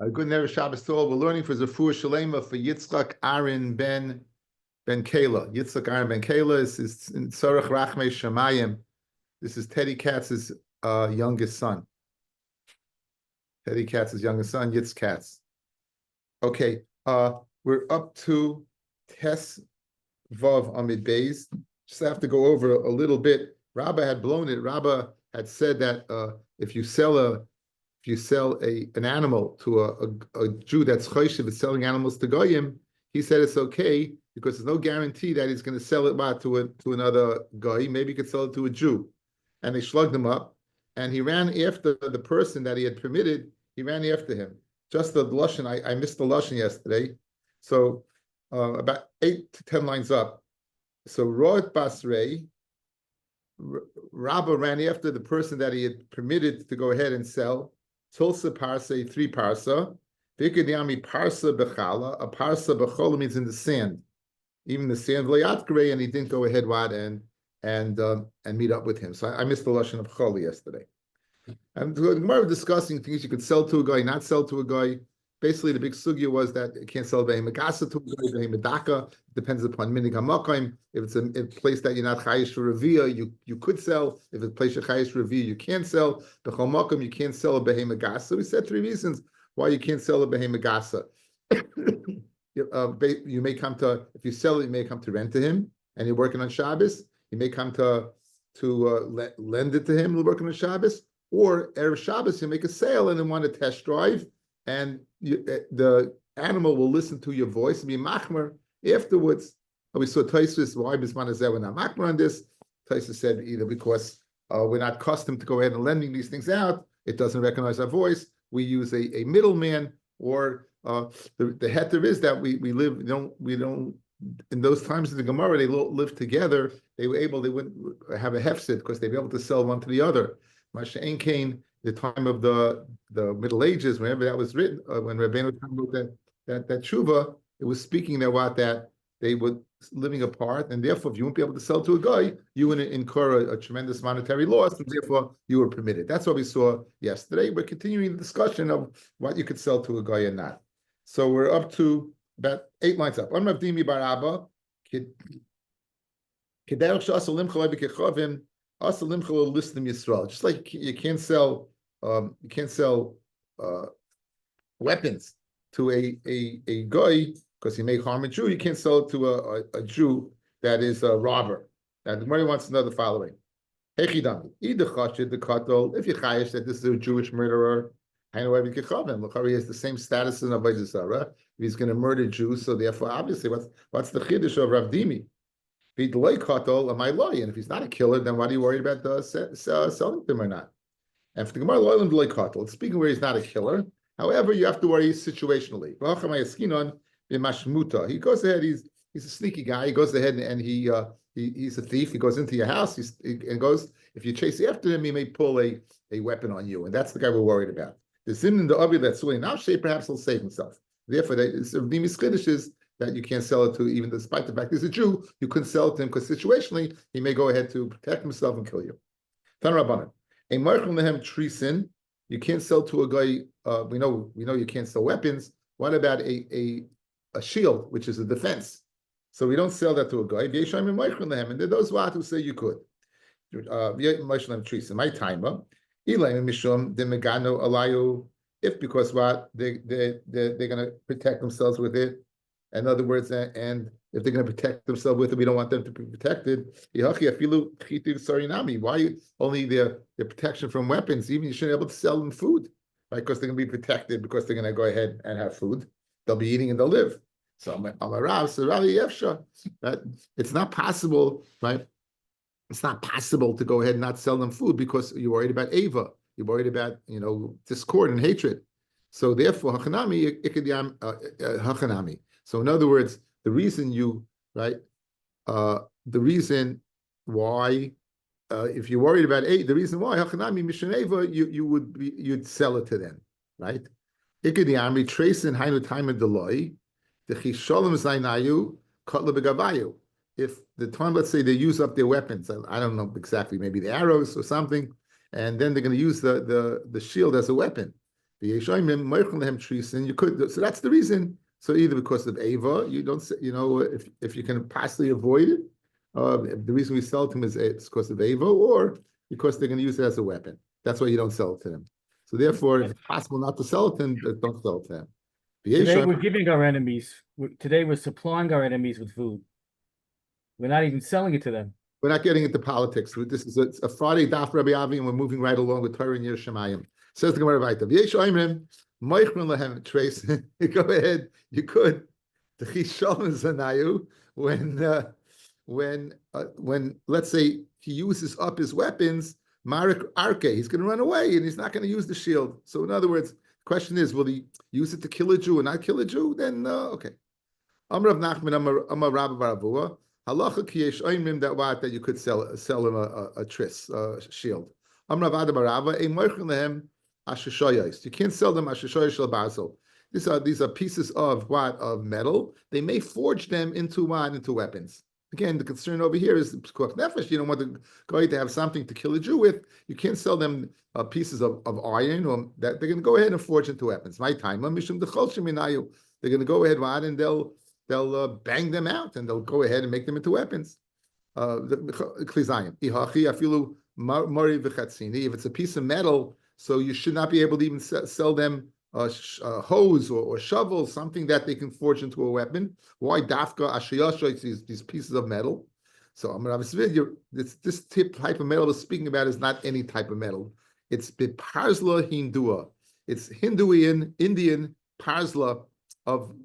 Good Never Shabbos to all. We're learning for Zafur Shalema for Yitzchak Aaron Ben Kayla. Yitzchak Aaron Ben Kayla is in Tzarech Rachmei Shamayim. This is Teddy Katz's youngest son. Teddy Katz's youngest son, Yitz Katz. Okay, we're up to Tes Vav Amid Beis. Just have to go over a little bit. Rabbi had blown it. Rabbi had said that if you sell an animal to a Jew that's choishev is selling animals to goyim, he said it's okay because there's no guarantee that he's going to sell it to another guy. Maybe he could sell it to a Jew, and they slugged him up, and he ran after the person that he had permitted. He ran after him. Just the lashon, I missed the lashon yesterday, so about 8 to 10 lines up. So Roat Basrei, Rabba ran after the person that he had permitted to go ahead and sell. Tulsa parsa, 3 parsa. Vikadiami parsa bechala. A parsa bechola means in the sand, even the sand v'layat grey, and he didn't go ahead and meet up with him. So I missed the lashon of choli yesterday. And the Gemara discussing things you could sell to a guy, not sell to a guy. Basically, the big sugya was that you can't sell behemah gasa to a guy, behemah daka. Depends upon minig hamakim. If it's a place that you're not chayish for revia, you could sell. If it's a place you're chayish for revia, you can't sell. B'chol makom, you can't sell a behemah gasa. We said 3 reasons why you can't sell a behemah gasa. You may come to, if you sell it, you may come to rent to him, and you're working on Shabbos. You may come to lend it to him, you're working on Shabbos. Or Erev Shabbos, you make a sale and then want to test drive, and the animal will listen to your voice and be machmer afterwards. We saw Taisus, why Bismanazeh we're not machmer on this. Taisus said either because we're not accustomed to go ahead and lending these things out, it doesn't recognize our voice. We use a middleman, or the heter is that we don't in those times in the Gemara, they lived together. They wouldn't have a hefsid because they'd be able to sell one to the other. Masha Ein Kain, the time of the Middle Ages, whenever that was written, when Rabbeinu wrote that tshuva, it was speaking that they were living apart, and therefore, if you wouldn't be able to sell to a guy, you would incur a tremendous monetary loss, and therefore you were permitted. That's what we saw yesterday. We're continuing the discussion of what you could sell to a guy and not. So we're up to about 8 lines up. Just like you can't sell weapons to a guy because he may harm a Jew. You can't sell it to a Jew that is a robber. Now the Gemara wants to know the following: if you chayish that this is a Jewish murderer, he has the same status as Avodah Zorah. He's going to murder Jews, so therefore, obviously, what's the chiddush of Rav Dimi? And if he's not a killer, then why are you worried about selling them or not? And for the Gemara, speaking where he's not a killer, however, you have to worry situationally. He goes ahead, he's a sneaky guy. He goes ahead and he's a thief. He goes into your house and goes, if you chase after him, he may pull a weapon on you. And that's the guy we're worried about. The Zimn the Avi that's really now perhaps he'll save himself. Therefore, Nimi's Chiddush is that you can't sell it to, even despite the fact he's a Jew, you couldn't sell it to him because situationally he may go ahead to protect himself and kill you. Tan Rabbanan, a marchum lehem trisin, you can't sell to a guy. We know you can't sell weapons. What about a shield, which is a defense? So we don't sell that to a guy. And there are those who say you could. My timer. If because what they're going to protect themselves with it. In other words, and if they're going to protect themselves with it, we don't want them to be protected. Why only their protection from weapons? Even you shouldn't be able to sell them food, right? Because they're going to be protected because they're going to go ahead and have food. They'll be eating and they'll live. So right? It's not possible, right? It's not possible to go ahead and not sell them food because you're worried about Ava. You're worried about, discord and hatred. So therefore, hachanami. So in other words, the reason why, if you're worried about the reason why hachanami mishneva, you'd sell it to them, right? Ikadiami tracing hainu time of deloy, the chisholem zainayu kotla begavayu. If the time, let's say they use up their weapons, I don't know exactly, maybe the arrows or something, and then they're going to use the shield as a weapon. You could, so that's the reason. So either because of Ava, you don't, if you can possibly avoid it, the reason we sell it to them is it's because of Ava, or because they're going to use it as a weapon. That's why you don't sell it to them. So therefore, if it's possible not to sell it to them, don't sell it to them. Today we're giving our enemies. Today we're supplying our enemies with food. We're not even selling it to them. We're not getting into politics. This is a Friday Daf Rabbi Avi, and we're moving right along with Torah and Yerushalayim. Says the Gemara Vayta. V'yesh oimrim moichrin lehem trace. Go ahead. You could. The chishon zanayu when let's say he uses up his weapons, Marik Arke, he's going to run away and he's not going to use the shield. So in other words, the question is, will he use it to kill a Jew and not kill a Jew? Then okay. Amar Rav Nachman, Amar Rabbi Baravua. Halacha kiyesh oimrim that you could sell him a tris shield. Amar Rav Barava a moichrin lehem ashishoyos. You can't sell them ashishoyos shel basil. These are pieces of what? Of metal. They may forge them into what? Into weapons. Again, the concern over here is pikuach nefesh. You don't want the guy to have something to kill a Jew with. You can't sell them pieces of iron, or that they're going to go ahead and forge into weapons. My time, mishum dechol sheminayu. They're going to go ahead and they'll bang them out and they'll go ahead and make them into weapons. If it's a piece of metal, so you should not be able to even sell them hose or shovel, something that they can forge into a weapon. Why dafka ashiyasha? These pieces of metal. So I'm going to this type of metal we're speaking about is not any type of metal. It's biparzla hindua. It's Indian parzla of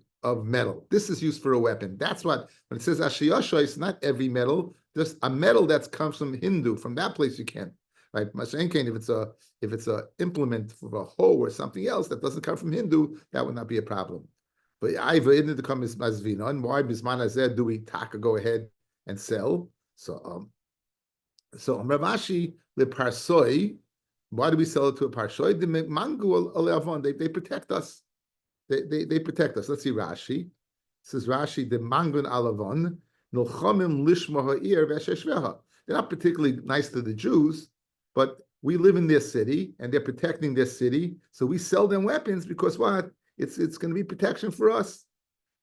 metal. This is used for a weapon. That's what when it says ashiyasha, it's not every metal. Just a metal that comes from Hindu. From that place you can. Right? If it's a implement for a hoe or something else that doesn't come from Hindu, that would not be a problem. But Iva in the come is mazvina. And why bisman azeh do we go ahead and sell? So Ravashi the parsoi. Why do we sell it to a parsoi? The mangu alavon. They protect us. They protect us. Let's see Rashi. It says Rashi the mangun alavon nilchamim lishma ha'ir v'esheshveha. They're not particularly nice to the Jews, but we live in their city and they're protecting their city. So we sell them weapons because what? It's going to be protection for us.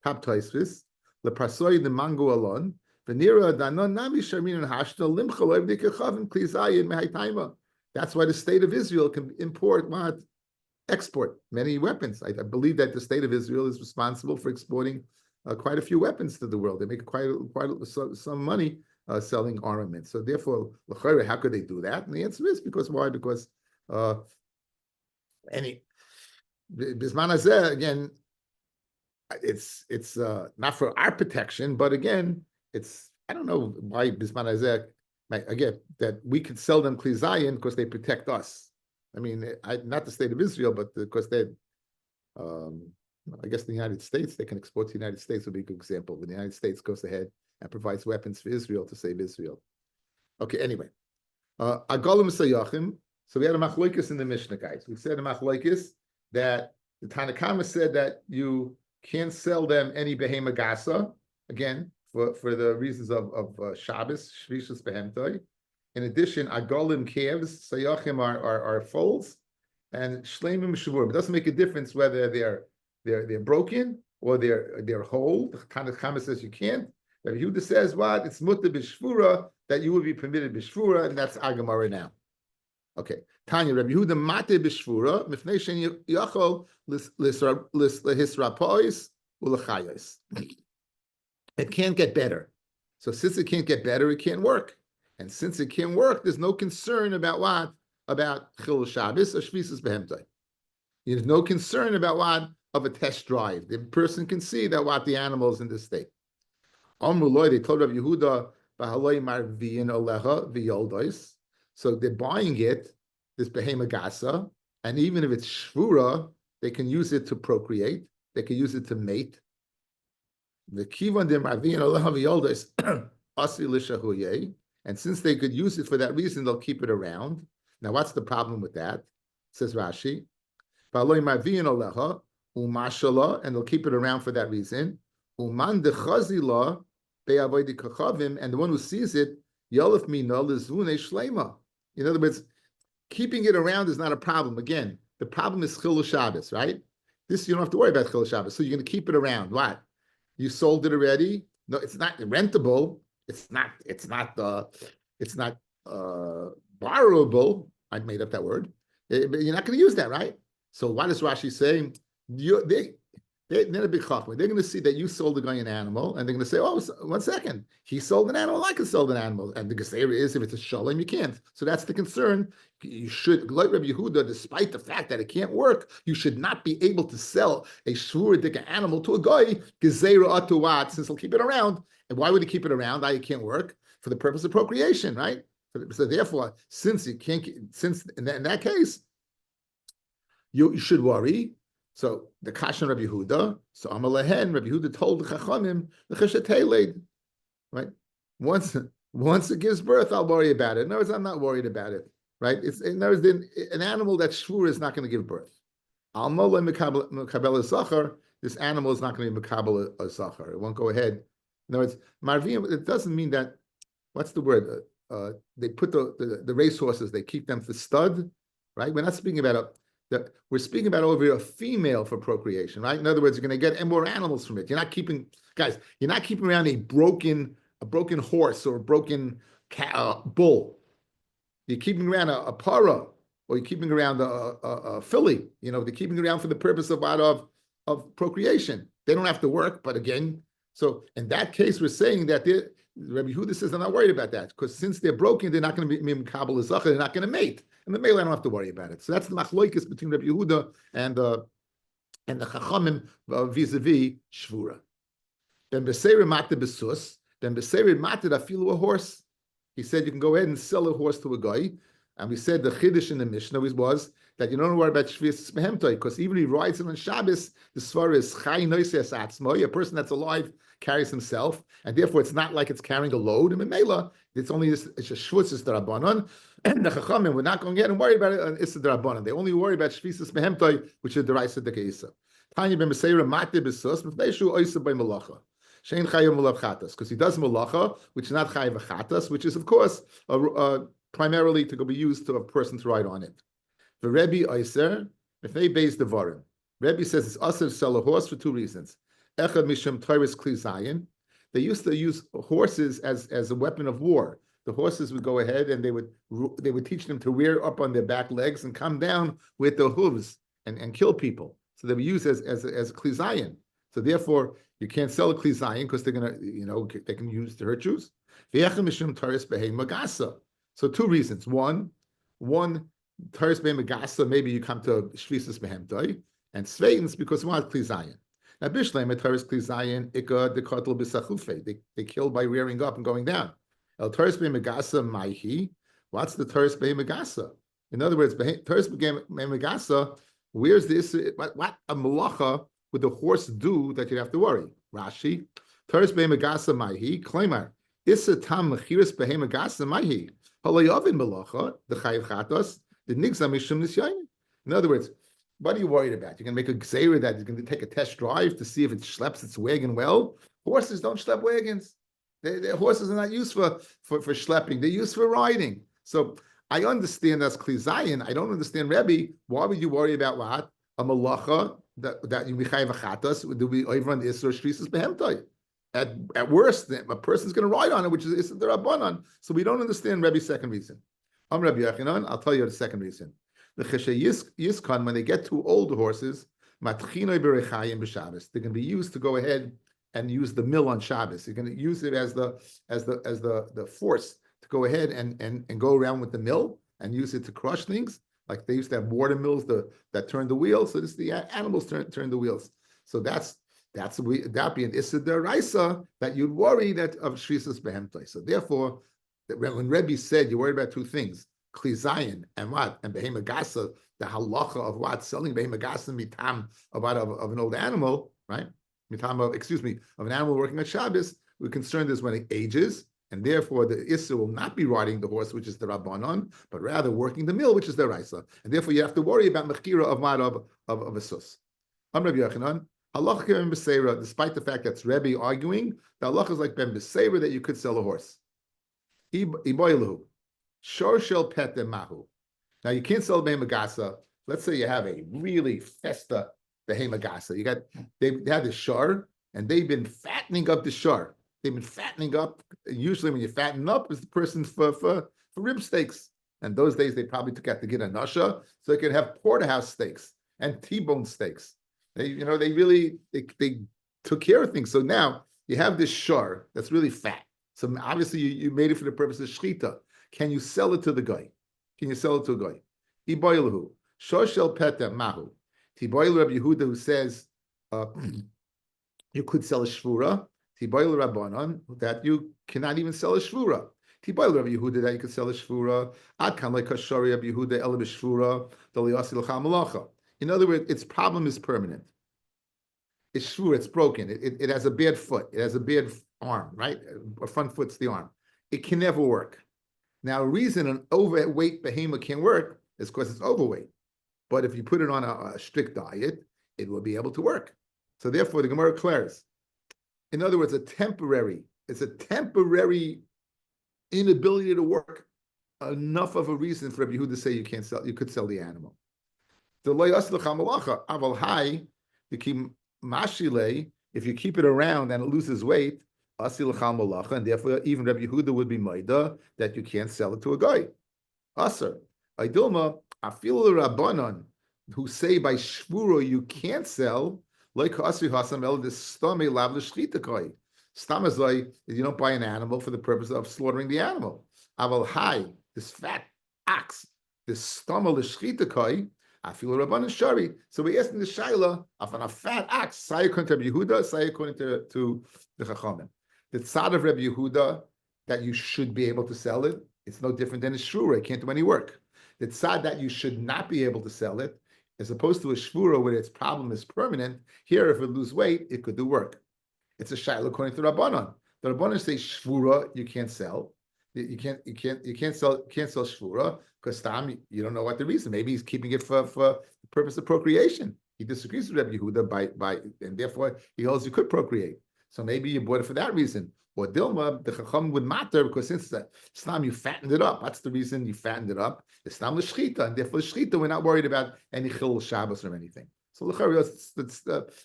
Taptoisvis, the parsoy the mango alon, venira danon nami sharmin and hashta limchalev nikachavim klizayin mehaitaima. That's why the state of Israel can import what? Export many weapons. I believe that the state of Israel is responsible for exporting quite a few weapons to the world. They make quite some money selling armaments. So therefore, how could they do that? And the answer is because why? Because Bisman Hazeh, again, it's not for our protection, but again, I don't know why Bisman Hazeh, again, that we could sell them Klizayin because they protect us. I mean, not the state of Israel, but because they, I guess the United States, they can export to the United States would be a good example. When the United States goes ahead and provides weapons for Israel to save Israel. Okay, anyway. Agolim Sayachim. So we had a machloikis in the Mishnah, guys. We said a machloikis that the Tanakama said that you can't sell them any behema gasa, again, for the reasons of Shabbos, Shvishas behemtoi. In addition, agolim calves, sayachim are foals, and shleimim shavurim. It doesn't make a difference whether they're broken or they're whole. The Tanakama says you can't. Rabbi Yehuda says what? It's mutter b'shvura, that you would be permitted b'shvura, and that's Agamara now. Okay. Tanya, Rabbi Yehuda mate b'shvura, mifnei shen yachol l'hisrapois u'l'chayos. It can't get better. So since it can't get better, it can't work. And since it can't work, there's no concern about what? About Chilul Shabbos or Shvisas Behemtoi. There's no concern about what? Of a test drive. The person can see that what the animal is in this state. They told Rabbi Yehuda, so they're buying it, this behema gasa, and even if it's shvura, they can use it to procreate, they can use it to mate. The kivan de marvin olecha v'yoldos asi lishahuye, and since they could use it for that reason, they'll keep it around. Now, what's the problem with that? Says Rashi, and they'll keep it around for that reason. Uman dechazila be'avodah kachavim, and the one who sees it, yolef mina lezvunei shleima. In other words, keeping it around is not a problem. Again, The problem is Chilul Shabbos, right? This you don't have to worry about Chilul Shabbos. So you're going to keep it around. What? You sold it already? No, it's not rentable. It's not. It's not borrowable. I made up that word. But you're not going to use that, right? So what is Rashi saying? They're a big chachma. They're going to see that you sold a guy an animal, and they're going to say, "Oh, 1 second, he sold an animal. I can sell an animal." And the gesera is, if it's a shalom, you can't. So that's the concern. You should, like Rabbi Yehuda, despite the fact that it can't work, you should not be able to sell a shvuridik animal to a guy gesera atuat, since he'll keep it around. And why would he keep it around? It can't work for the purpose of procreation, right? So therefore, since you can't, since in that case, you should worry. So the Kashan Rabbi Yehuda, so Amalehen, Rabbi Yehuda told the Chachamim, the Chesheteleid, right? Once it gives birth, I'll worry about it. In other words, I'm not worried about it, right? It's in other words, an animal that's shvur is not going to give birth. Almole Mekabel Zachar, this animal is not going to be Mekabel Zachar. It won't go ahead. In other words, Marvim, it doesn't mean that, what's the word? They put the racehorses, they keep them for stud, right? We're not speaking about we're speaking about over a female for procreation, right? In other words, you're going to get more animals from it. You're not keeping, guys, you're not keeping around a broken horse or a broken bull. You're keeping around a para, or you're keeping around a filly. You know, they're keeping around for the purpose of procreation. They don't have to work, but again, so in that case, we're saying that Rabbi Yehuda says, I'm not worried about that, because since they're broken, they're not going to be Mekabel Zachar, they're not going to mate. And the male, I don't have to worry about it. So that's the machloikis between Rabbi Yehuda and the Chachamim vis-a-vis Shvura. Then Beseir Mate Besus, then Beseir Mate Afilu a horse. He said you can go ahead and sell a horse to a guy. And we said the Chiddush in the Mishnah was that you don't worry about Shvis Behemtoi, because even if he rides it on Shabbos, the Svara is Chai Noises Atzmoi, a person that's alive carries himself, and therefore it's not like it's carrying a load. And Memela, it's only it's a Shvutz is the Rabbanon, and the Chachamim, we're not going to get and worry about it. It's the Rabbanon. They only worry about Shvis Behemtoi, which is the Raisa de Keisa. Tanya ben Beseira Mate Besus, Mefneshu Oisa by Malacha. Shein Chayim Mulav Chatas, because he does Malacha, which is not Chayiv Chatas, which is of course primarily to be used to a person to ride on it. The Rebbe Oiser, if they base the Varim, Rebbe says it's also to sell a horse for 2 reasons. Echad Mishum Torah's Kli Zayin. They used to use horses as a weapon of war. The horses would go ahead and they would teach them to rear up on their back legs and come down with their hooves and kill people. So they were used as a Kli Zayin. So therefore, you can't sell a Kli Zayin because they're gonna, they can use to hurt Jews. V'echad Mishum Torah's Behei Magasa. So 2 reasons. One, Taurus Be'em Megasa, maybe you come to Shvisas Behemtoi, and Sveitens because you want Kli Zayin. Now, Bishleim, Taurus Kli Zayin, Ika de Kotel B'Sachufe. They kill by rearing up and going down. El Taurus Be'em Megasa Maihi. What's the Taurus Be'em Megasa? In other words, Taurus Be'em Megasa, where's this? What a malacha would the horse do that you'd have to worry? Rashi, Taurus Be'em Megasa Maihi, Klaimar, Issa Tam Mechiris Be'em Megasa Maihi. Halayavin Malacha, the Chayiv Chatos. In other words, what are you worried about? You're going to make a gzeira that you're going to take a test drive to see if it schleps its wagon well? Horses don't schlep wagons. Horses are not used for schlepping. They're used for riding. So I understand that's Kli Zayin. I don't understand, Rebbe, why would you worry about what? A malacha that you mechayiv achatas would be over on the Isra Shvisas Behemtoi. At worst, a person's going to ride on it, which is the Rabbanon. So we don't understand Rebbe's second reason. Rabbi Yochanan, I'll tell you the second reason. The Cheshe Yiskan, when they get too old horses, matchinoi berechayim b'Shabbos, they're going to be used to go ahead and use the mill on Shabbos. You're going to use it as the force to go ahead and go around with the mill and use it to crush things. Like they used to have water mills that turn the wheels. So the animals turn the wheels. So that be an Issa Deraisa that you'd worry that of Shvisas Behemtoi. So therefore, when Rebbe said you're worried about 2 things, Kli Zayin and what? And Behema Gasa, the halacha of what? Selling Behema Gasa mitam of an old animal, right? Mitam of an animal working on Shabbos, we're concerned is when it ages, and therefore the Issa will not be riding the horse, which is the Rabbanon, but rather working the mill, which is the Raisa. And therefore you have to worry about Mechira of a sus. Rabbi Yochanan, halacha ben Beseira, despite the fact that's Rebbe arguing, the halacha is like ben Beseira that you could sell a horse. Now you can't sell Behem Megasa let's say you have a really festa behemagasa. They have the shar, and they've been fattening up the shar. They've been fattening up. Usually, when you fatten up, is the person's for rib steaks. And those days, they probably took out to get a nasha, so they could have porterhouse steaks and T-bone steaks. They really took care of things. So now you have this shar that's really fat. So obviously, you made it for the purpose of shchita. Can you sell it to the guy? Can you sell it to a guy? Iboilahu. Shoshel peta mahu. Tiboil Rabbi Yehuda, who says you could sell a shvura. Tiboil Rabbanon, that you cannot even sell a shvura. Tiboil Rabbi Yehuda, that you could sell a shvura. Adkan like Kashari Rabbi Yehuda el b'shvura daliyasil malacha. In other words, its problem is permanent. It's shvura, it's broken. It has a bad foot. It has a bad arm, right? A front foot's the arm. It can never work. Now, a reason an overweight behemoth can work is because it's overweight. But if you put it on a strict diet, it will be able to work. So therefore, the Gemara declares, in other words, it's a temporary inability to work, enough of a reason for Rabbi Yehuda to say you could sell the animal. The if you keep it around and it loses weight, and therefore even Rabbi Yehuda would be maida that you can't sell it to a guy. Asar. Aidilma, afil rabbanon, who say by shvuro you can't sell, like asri hasam el the stame lav l'shchitakai. Stam is like you don't buy an animal for the purpose of slaughtering the animal. Aval hai, this fat ox, this stama l'shchitakai, afil rabbanon shari. So we asked in the shaila of a fat ox, say according to Rabbi Yehuda, say according to the Chachamim. The tzad of Rabbi Yehuda that you should be able to sell it, it's no different than a shvura. It can't do any work. The tzad that you should not be able to sell it, as opposed to a shvura where its problem is permanent. Here, if it lose weight, it could do work. It's a shayla according to Rabbanon. The Rabbanon say shvura you can't sell. You can't sell shvura because you don't know what the reason. Maybe he's keeping it for the purpose of procreation. He disagrees with Rabbi Yehuda by and therefore he holds you could procreate. So maybe you bought it for that reason. Or Dilma, the Chacham would matter because since the Islam you fattened it up. That's the reason you fattened it up. Islam is shchita, and therefore shchita, we're not worried about any chil Shabbos or anything. So the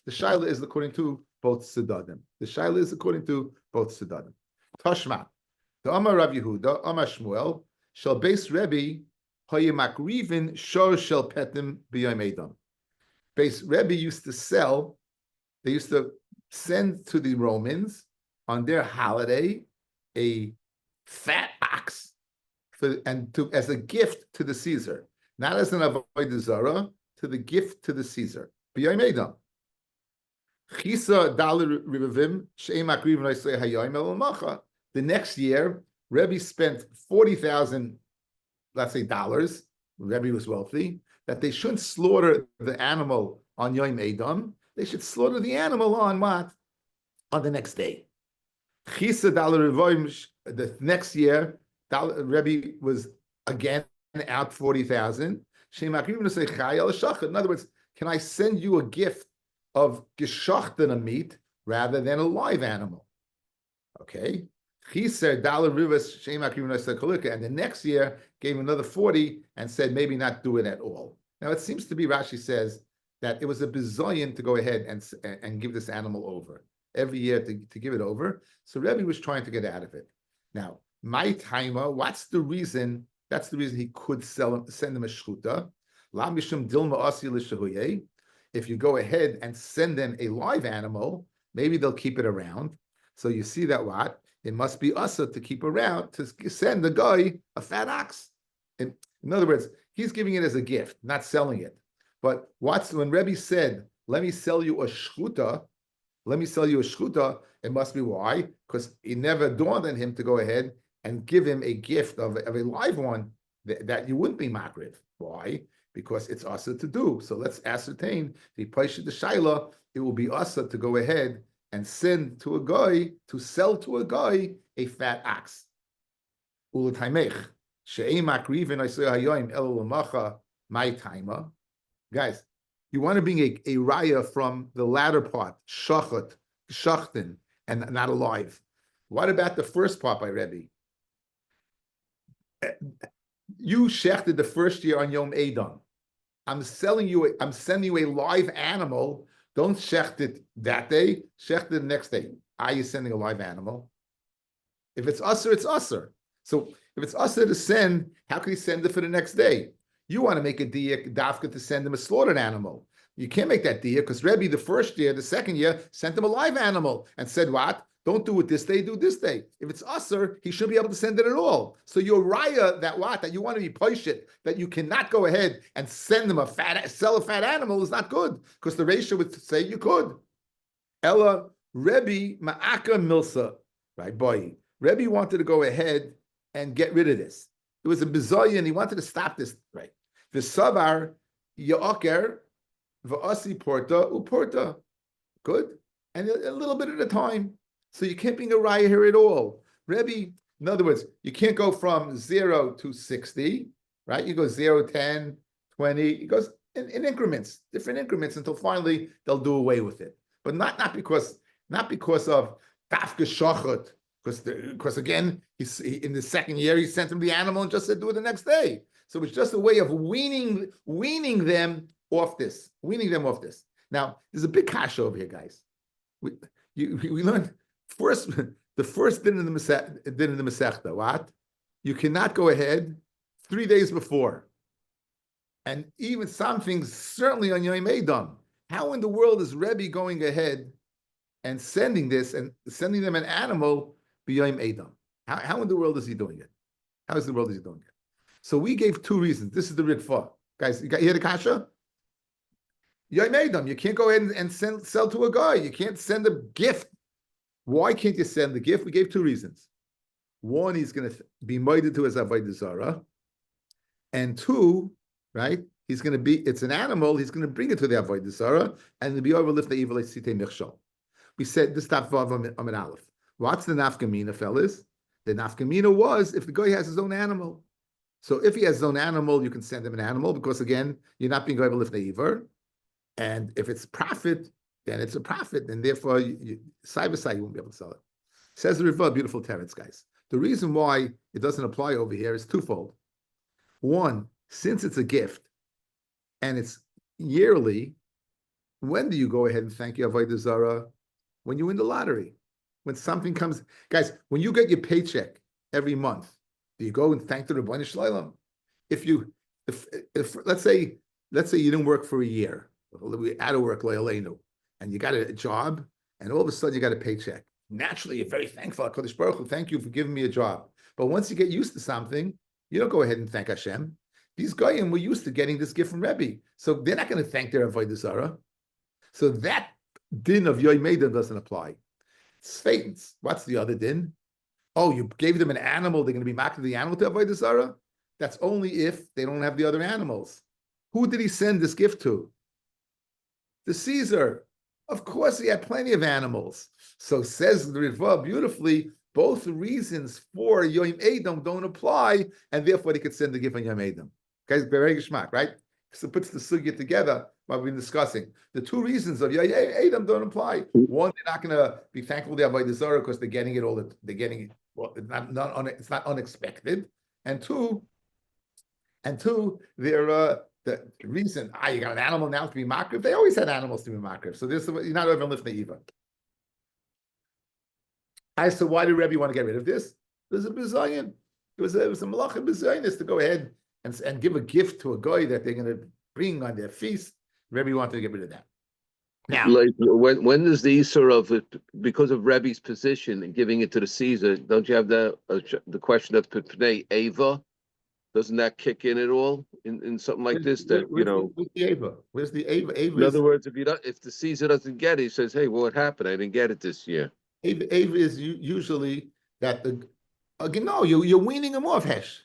shaila is according to both Sidadim. The shaila is according to both Sidadim. Tashma, the Amar Rav Yehuda, Amar Shmuel, shall base Rebbe hayimakrivin shor shel petim b'yom edom. Base Rebbe used to sell. They used to send to the Romans on their holiday a fat ox as a gift to the Caesar, not as an Avodah Zorah, to the gift to the Caesar. The next year, Rebbe spent 40,000, let's say dollars. Rebbe was wealthy, that they shouldn't slaughter the animal on Yom Edom. They should slaughter the animal on what? On the next day. The next year, Rebbe was again out 40,000. In other words, can I send you a gift of geschachtene meat rather than a live animal? Okay. And the next year gave another 40 and said maybe not do it at all. Now it seems to be, Rashi says, that it was a bizayon to go ahead and give this animal over every year to give it over. So Rebbe was trying to get out of it. Now, my timer, what's the reason? That's the reason he could send them a shchuta. If you go ahead and send them a live animal, maybe they'll keep it around. So you see that what? It must be asa to keep around to send the guy a fat ox. In other words, he's giving it as a gift, not selling it. But when Rebbe said, let me sell you a shchuta, it must be why? Because it never dawned on him to go ahead and give him a gift of a live one that you wouldn't be makriv. Why? Because it's asa to do. So let's ascertain the paisha the shaila. It will be asa to go ahead and send to a guy to sell to a guy a fat ox. My timer. Guys, you want to bring a raya from the latter part, shachat, shachten, and not alive. What about the first part by Rebbe? You shechted the first year on Yom Edom. I'm sending you a live animal. Don't shecht it that day, shecht it the next day. Are you sending a live animal? If it's usher, it's usher. So if it's usher to send, how can you send it for the next day? You want to make a diya dafka to send him a slaughtered animal. You can't make that diya because Rebbe the first year, the second year, sent him a live animal and said, what? Don't do it this day, do this day. If it's usher, he shouldn't be able to send it at all. So your raya that you want to be poishit, that you cannot go ahead and send him sell a fat animal is not good because the ratio would say you could. Ella Rebbe ma'aka milsa, right, boy. Rebbe wanted to go ahead and get rid of this. It was a bizoyan. He wanted to stop this, right? The savar ya'aker v'asi porta uporta. Good. And a little bit at a time. So you can't bring a raya here at all. Rebbe, in other words, you can't go from 0 to 60, right? You go 0, 10, 20. It goes in increments, different increments until finally they'll do away with it. But not because of dafka shachot, because again, in the second year he sent him the animal and just said do it the next day. So it's just a way of weaning them off this. Now there's a big kasha over here, guys. We learned the first din in the Masechta. What? You cannot go ahead 3 days before, and even some things certainly on Yom Edom. How in the world is Rebbe going ahead and sending them an animal b'Yom Edom? How in the world is he doing it? How is the world is he doing it? So we gave 2 reasons. This is the Ritva. Guys, you hear the kasha? Yom Edom, you can't go ahead and sell to a guy. You can't send a gift. Why can't you send the gift? We gave 2 reasons. One, he's going to be moided to his Avodah Zorah. And 2, right? It's an animal, he's going to bring it to the Avodah Zorah, and it'll be overlift the evil sitei michshol. We said this Daf Vav Amid Aleph. What's the nafkamina, fellas? The nafkamina was if the guy has his own animal. So if he has his own animal, you can send him an animal because again, you're not being overlift the evil. And if it's profit, then it's a profit, and therefore side by side you won't be able to sell it. Says the Riva, beautiful teretz, guys. The reason why it doesn't apply over here is twofold. One, since it's a gift and it's yearly, when do you go ahead and thank your Avodah Zarah? When you win the lottery. When something comes, guys, when you get your paycheck every month, do you go and thank the Rabbi Shloim? If let's say you didn't work for a year, out of work, and you got a job, and all of a sudden you got a paycheck. Naturally, you're very thankful. Kodesh Baruch Hu, thank you for giving me a job. But once you get used to something, you don't go ahead and thank Hashem. These goyim were used to getting this gift from Rebbe, so they're not going to thank their Avodah Zarah. So that din of Yom Edom doesn't apply. Svetans. What's the other din? Oh, you gave them an animal, they're going to be marking the animal to Avodah Zarah? That's only if they don't have the other animals. Who did he send this gift to? The Caesar. Of course, he had plenty of animals. So says the Ritva beautifully, both reasons for Yom Edom don't apply, and therefore they could send the gift on Yom Edom. Okay, very geschmack, right? So it puts the sugya together what we've been discussing. The 2 reasons of Yom Edom don't apply. One, they're not going to be thankful to Avodah Zarah because they're getting it well, it's not unexpected. And two, they're the reason you got an animal now to be makriv. They always had animals to be makriv. So this you're not over lift the eva. So why did Rebbe want to get rid of this? There's a bizayin. It was a malacha bizayin to go ahead and give a gift to a guy that they're going to bring on their feast. Rebbe wanted to get rid of that. Now, like when does the Isser of it, because of Rebbe's position and giving it to the Caesar, don't you have the question of Pnei Ava? Doesn't that kick in at all in something like this? That where's the Ava? Where's the Ava? In other words, if the Caesar doesn't get it, he says, "Hey, what happened? I didn't get it this year." Ava is usually that you're weaning him off, Hesh.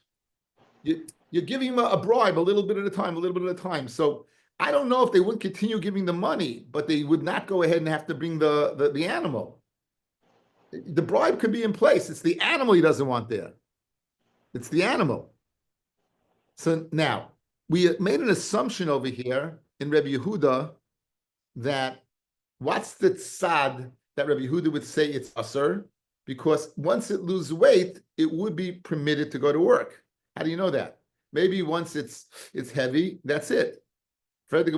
You're giving him a bribe a little bit at a time. So I don't know if they would continue giving the money, but they would not go ahead and have to bring the animal. The bribe could be in place. It's the animal he doesn't want there. It's the animal. So now, we made an assumption over here in Rabbi Yehuda that what's the tzad that Rabbi Yehuda would say it's asur? Because once it loses weight, it would be permitted to go to work. How do you know that? Maybe once it's heavy, that's it. Bari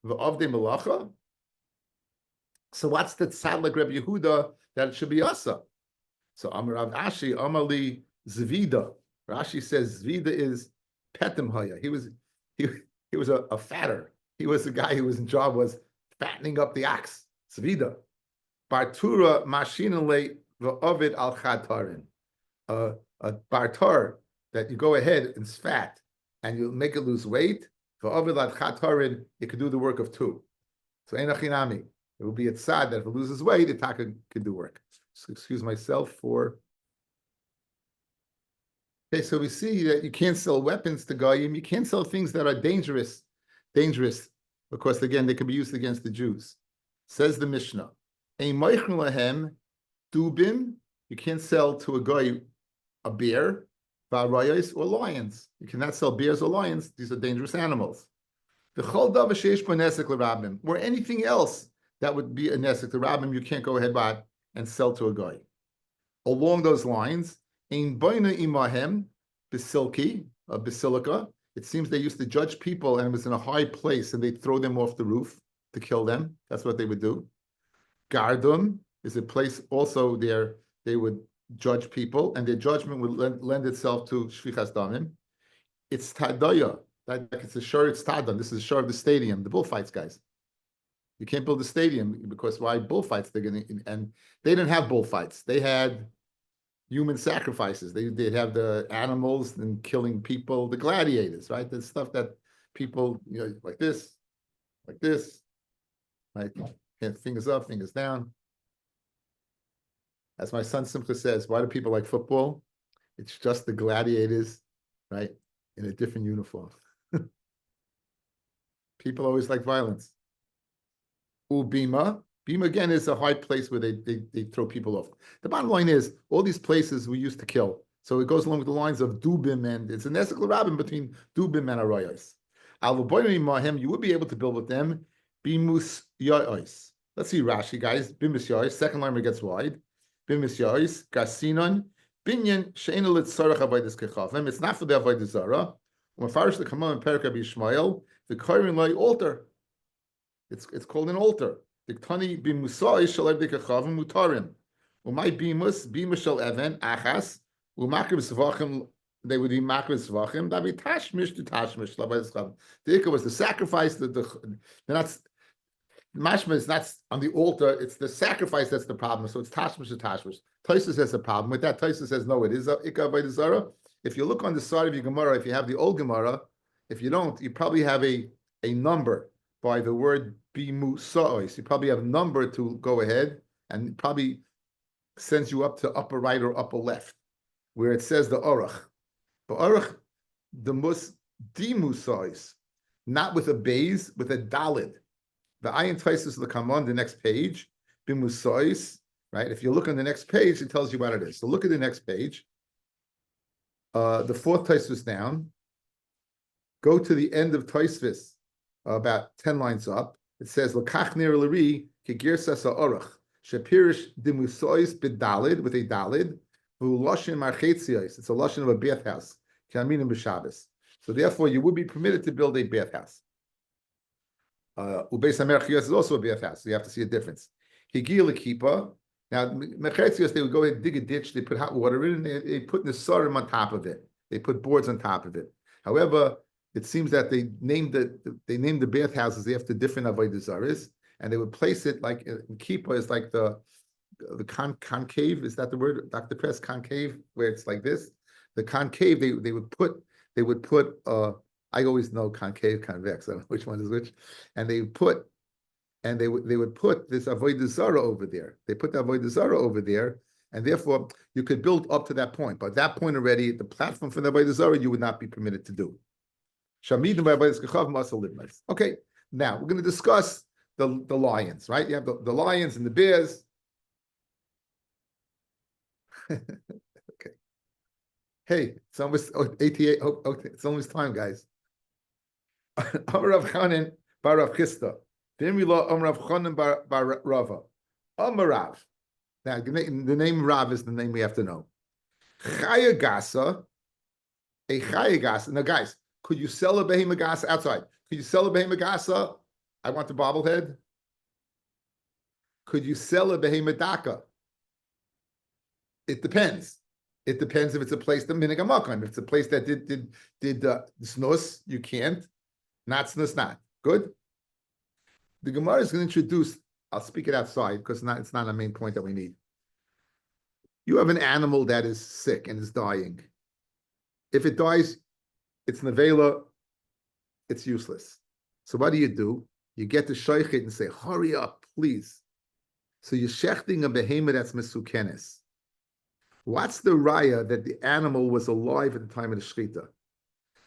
v'avdei melacha. So what's the tzad like Rabbi Yehuda that it should be asa? So Amar Rav Ashi Amali Zvida. Rashi says Zvida is petim haya. He was a fatter. He was the guy who was in job was fattening up the ox. Zvida. Bartura mashinale v'ovid al chatarin. A bartar that you go ahead and fat and you make it lose weight. V'ovid al chatarin, it could do the work of two. So enachinami. It will be a tzad that if it loses weight, the taka can do work. So excuse myself for. Okay, so we see that you can't sell weapons to goyim. You can't sell things that are dangerous, because again they can be used against the Jews. Says the Mishnah, "Ein moichin lahem dubim." You can't sell to a goy a bear, v'arayos or lions. You cannot sell bears or lions. These are dangerous animals. V'chol davar sheish bo nesek l'rabim, or anything else that would be a nesek to rabbim, you can't go ahead and sell to a guy. Along those lines, in boina imahem basilica. It seems they used to judge people, and it was in a high place, and they'd throw them off the roof to kill them. That's what they would do. Gardum is a place also there they would judge people, and their judgment would lend itself to shvichas damim. It's tadaya, like it's a shor. It's tadam. This is a shor of the stadium, the bullfights, guys. You can't build a stadium because why bullfights? And they didn't have bullfights. They had human sacrifices. They'd have the animals and killing people, the gladiators, right? The stuff that people, like this, right? Fingers up, fingers down. As my son Simcha says, why do people like football? It's just the gladiators, right? In a different uniform. People always like violence. Bima again is a high place where they throw people off. The bottom line is all these places we used to kill. So it goes along with the lines of Dubim, and it's a nesek l'rabim between Dubim and Arayos. Al-Vaboyim Mahem, you would be able to build with them. Bimus Ya'os. Let's see Rashi, guys. Bimus Ya'os. Second line where it gets wide. Bimus Ya'os. Gasinon. Binyan She'ena Litzarach Avodas Kechavim. It's not for the Avodah Zorah. When Farish the Kamam and Perek Rabbi Yishmael, the Korin Lai altar. It's called an altar. Diktani bimusai shalav dekachavim mutarim. Umay bimus shal even achas umakrim svachim. They would be makrim svachim. That be tashmish to tashmish. The ikka was the sacrifice. They're not mashma is not on the altar. It's the sacrifice that's the problem. So it's tashmish to tashmish. Tosfos has a problem with that. Tosfos says no, it is ikka by the Zorah. If you look on the side of your Gemara, if you have the old Gemara, if you don't, you probably have a number by the word bimusa'os. You probably have a number to go ahead and probably sends you up to upper right or upper left, where it says the orach. But orach, the mus dimusa'os, not with a bays, with a dalid. The ayin taisus come on the next page, bimusa'os, right? If you look on the next page, it tells you what it is. So look at the next page. The fourth taisus down. Go to the end of taisus. About 10 lines up, it says "L'kach ner l'ri kegirsas ha'orach shepirish dimusois b'dalid with a dalid who loshin marchetzios." It's a loshin of a bathhouse. Kaminim b'Shabbos. So therefore, you would be permitted to build a bathhouse. Ubeis hamerchios is also a bathhouse. So you have to see a difference. Higil l'kipa. Now merchetzios, they would go ahead and dig a ditch. They put hot water in, and they put nesarim on top of it. They put boards on top of it. However, it seems that they named the bathhouses after different avodah zarahs, and they would place it like in kippah is like the concave. Is that the word, Dr. Press? Concave, where it's like this. The concave they would put. I always know concave, convex. I don't know which one is which, and they would put this avodah zarah over there. They put the avodah zarah over there, and therefore you could build up to that point. But at that point already, the platform for the avodah zarah you would not be permitted to do. Okay, now we're going to discuss the lions, right? You have the lions and the bears. Okay. Hey, it's almost 88. Okay, it's almost time, guys. Amarav Chanan bar Rav Chisda. Dimila Amarav Chanan bar Rava. Amarav. Now, the name Rav is the name we have to know. Chaya Gasa. a chaya gasa. Now, guys, could you sell a behema gasa outside? Could you sell a behema gasa? I want the bobblehead. Could you sell a behema daka? It depends. It depends if it's a place that minig amakom. If it's a place that did snus, you can't. Not snus, not good. The Gemara is going to introduce. I'll speak it outside because it's not a main point that we need. You have an animal that is sick and is dying. If it dies, it's nevela, it's useless. So what do? You get the shaychit and say, hurry up, please. So you're shechting a behemoth that's mesukenes. What's the raya that the animal was alive at the time of the shechita?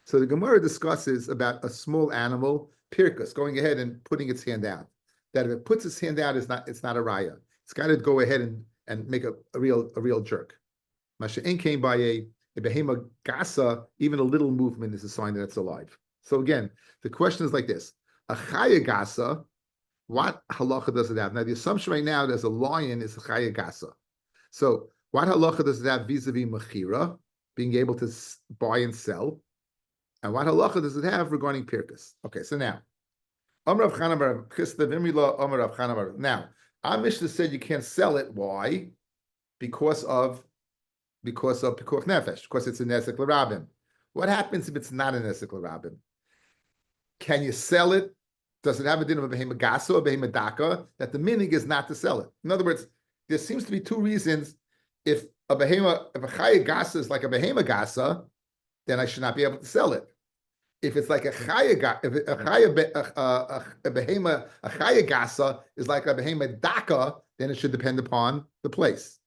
So the Gemara discusses about a small animal, pirkus, going ahead and putting its hand out. That if it puts its hand out, it's not a raya. It's got to go ahead and make a real jerk. Masha'en came by a behema gasa, even a little movement is a sign that it's alive. So again, the question is like this: a chaya gasa, what halacha does it have? Now the assumption right now there's a lion is a chaya gasa. So what halacha does it have vis-a-vis mechira, being able to buy and sell, and what halacha does it have regarding pirkus? Okay, so now, now our Mishnah said you can't sell it. Why? Because of pikuach nefesh, because it's a nesek l'rabim. What happens if it's not a nesek l'rabim? Can you sell it? Does it have a din of a behema gasa or behema daka that the minig is not to sell it? In other words, there seems to be two reasons. If a chaya gasa is like a behema gasa, then I should not be able to sell it. If it's like a chaya gasa is like a behema daka, then it should depend upon the place.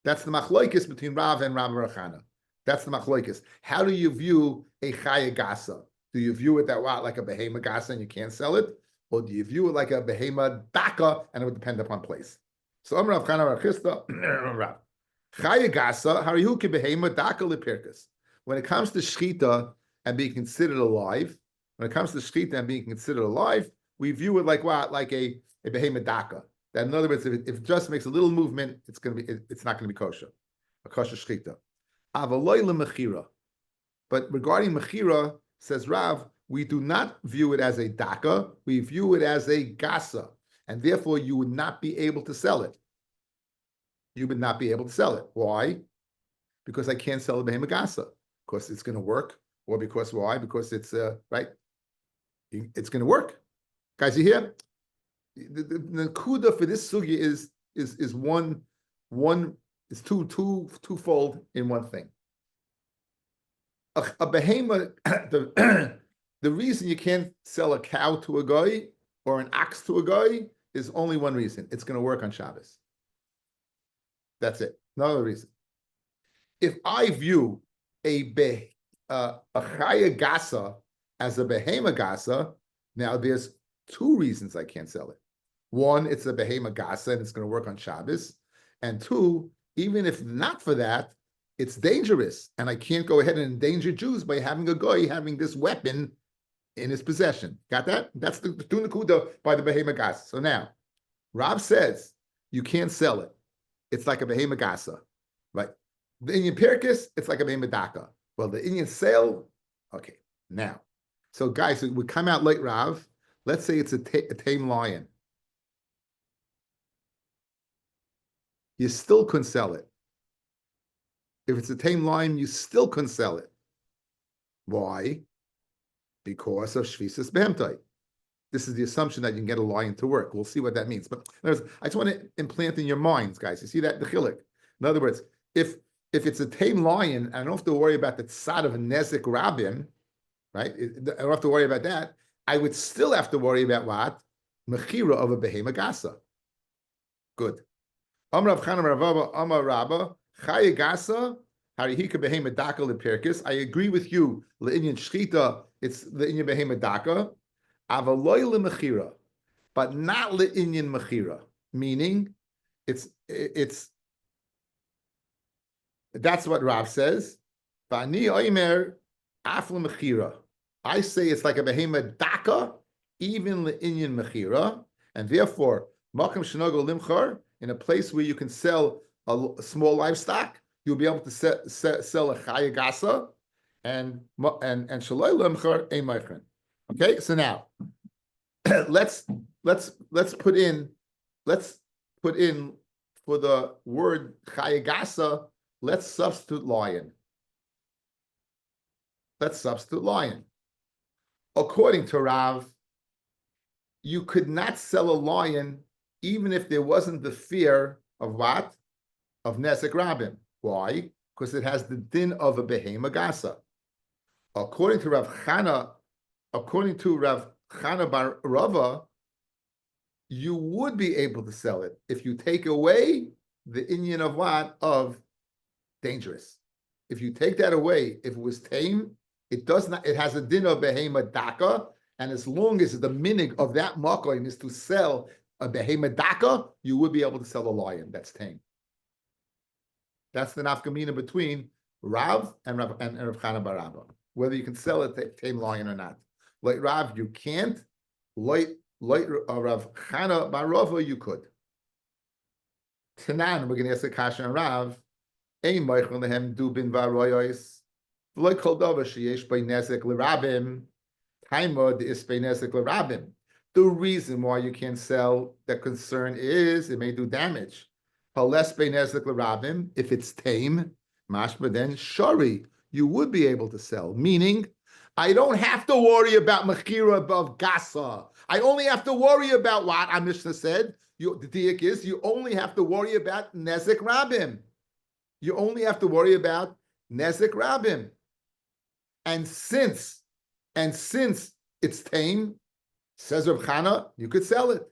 That's the machloikis between Rav and Rabbi Rachana. That's the machloikis. How do you view a chaya gasa? Do you view it that like a behema gasa and you can't sell it, or do you view it like a behema daka and it would depend upon place? So Amar Rav Chana Rachista Rav chaya gasa harihu ki behema daka lepirkas. When it comes to shchita and being considered alive, we view it like what? Like a behema daka. That in other words, if it just makes a little movement, it's not going to be kosher. A kosher shchita. Avaloi lemechira. But regarding mechira, says Rav, we do not view it as a daka, we view it as a gasa. And therefore you would not be able to sell it. You would not be able to sell it. Why? Because I can't sell a behema gasa. Because it's going to work. Or because why? Because it's right. It's going to work, guys. You hear? The kuda for this sugya is one is twofold in one thing. A behema, the reason you can't sell a cow to a guy or an ox to a guy is only one reason. It's going to work on Shabbos. That's it. No other reason. If I view a chaya gasa as a behema gasa, now there's two reasons I can't sell it. One, it's a behema gasa and it's going to work on Shabbos. And two, even if not for that, it's dangerous. And I can't go ahead and endanger Jews by having a guy having this weapon in his possession. Got that? That's the tunakuda by the behema gasa. So now, Rob says you can't sell it. It's like a behema gasa, right? The Indian pirkis, it's like a behema daka. Well, the Indian sale, okay, now. So guys, we come out late, Rav. Let's say it's a tame lion. You still couldn't sell it. If it's a tame lion, you still couldn't sell it. Why? Because of Shvisas Behemtai. This is the assumption that you can get a lion to work. We'll see what that means. But I just want to implant in your minds, guys. You see that? The chilik. In other words, if it's a tame lion, I don't have to worry about the tzad of a nezek rabim, right? I don't have to worry about that. I would still have to worry about what? Mechira of a behema gasa. Good. Amar Rav Chana Ravava Amar Rabba Chaya Gasa Harihika behema daka lepirkis. I agree with you. Le'inyan shchita, it's le'inyan behema daka. Avaloi lemechira, but not le'inyan mechira. Meaning, it's that's what Rav says. V'ani oimer af lemechira. I say it's like a behema daka, even le'inyan mechira, and therefore makam shenogo limchar, in a place where you can sell a small livestock, you'll be able to sell a chaya gasa, and shaloi lemchar ein meichrin. Okay, so now let's put in for the word chayagasa. Let's substitute lion. According to Rav, you could not sell a lion even if there wasn't the fear of what? Of Nesek Rabim. Why? Because it has the din of a Behema Gasa. According to Rav Chana Bar Rava, you would be able to sell it if you take away the inyan of what? Of dangerous. If you take that away, if it was tame, it does not. It has a din of Behema Daka, and as long as the minig of that makoim is to sell a Behema Daka, you would be able to sell a lion that's tame. That's the nafkamina between Rav and Rav Chana Bar Rava, whether you can sell a tame lion or not. Like Rav, you can't. Like Rav Chana Bar Rava, you could. Tanan, we're going to ask a kasha and Rav. Ein meichel lehem dubin v'aroyos. V'loy kol davar sheyesh bei nezek l'rabim. Taimod is bei nezek l'rabim. The reason why you can't sell, the concern is it may do damage. If it's tame, mashma, then shari, you would be able to sell. Meaning, I don't have to worry about mechira above gasa. I only have to worry about what our Mishnah said. The diak is you only have to worry about nezek rabim. You only have to worry about nezek rabim. And since it's tame, says Rav Chana, you could sell it.